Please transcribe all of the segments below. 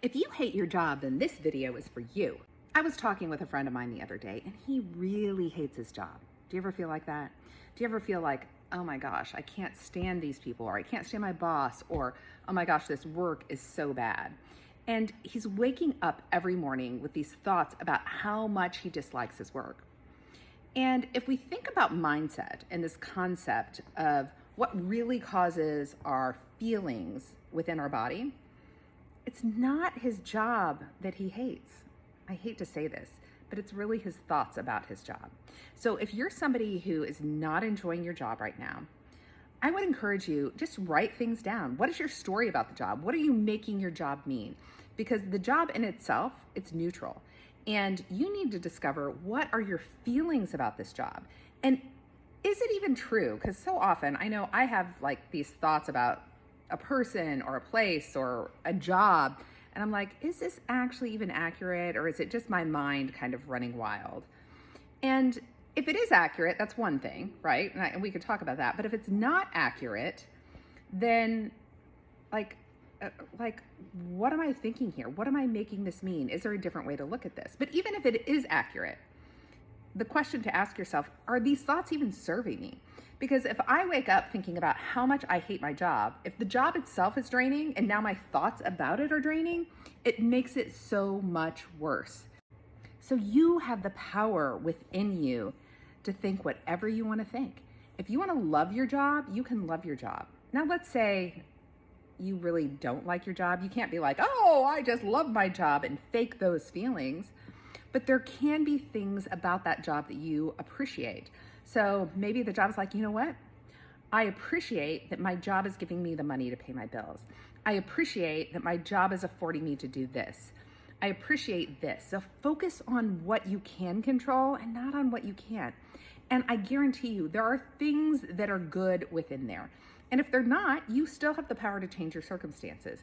If you hate your job, then this video is for you. I was talking with a friend of mine the other day, and he really hates his job. Do you ever feel like that? Do you ever feel like, oh my gosh, I can't stand these people, or I can't stand my boss, or oh my gosh, this work is so bad? And he's waking up every morning with these thoughts about how much he dislikes his work. And if we think about mindset and this concept of what really causes our feelings within our body, it's not his job that he hates. I hate to say this, but it's really his thoughts about his job. So if you're somebody who is not enjoying your job right now, I would encourage you, just write things down. What is your story about the job? What are you making your job mean? Because the job in itself, it's neutral. And you need to discover, what are your feelings about this job? And is it even true? Because so often, I know I have like these thoughts about a person or a place or a job, and I'm like, is this actually even accurate, or is it just my mind kind of running wild? And if it is accurate, that's one thing, right? And we could talk about that. But if it's not accurate, then like, what am I thinking here? What am I making this mean? Is there a different way to look at this? But even if it is accurate, the question to ask yourself, are these thoughts even serving me? Because if I wake up thinking about how much I hate my job, if the job itself is draining and now my thoughts about it are draining, it makes it so much worse. So you have the power within you to think whatever you want to think. If you want to love your job, you can love your job. Now, let's say you really don't like your job. You can't be like, oh, I just love my job, and fake those feelings. But there can be things about that job that you appreciate. So maybe the job's like, you know what? I appreciate that my job is giving me the money to pay my bills. I appreciate that my job is affording me to do this. I appreciate this. So focus on what you can control and not on what you can't. And I guarantee you, there are things that are good within there. And if they're not, you still have the power to change your circumstances.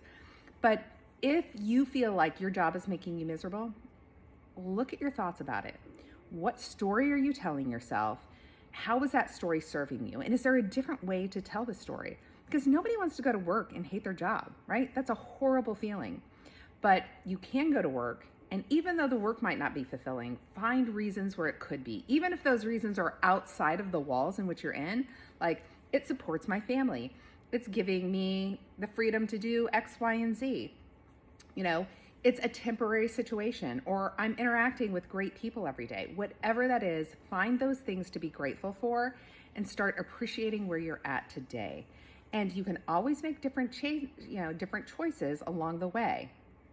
But if you feel like your job is making you miserable, look at your thoughts about it. What story are you telling yourself? How is that story serving you? And is there a different way to tell the story? Because nobody wants to go to work and hate their job, right? That's a horrible feeling. But you can go to work, and even though the work might not be fulfilling, find reasons where it could be. Even if those reasons are outside of the walls in which you're in, like, it supports my family. It's giving me the freedom to do X, Y, and Z. You know, it's a temporary situation, or I'm interacting with great people every day. Whatever that is, find those things to be grateful for and start appreciating where you're at today. And you can always make different choices along the way.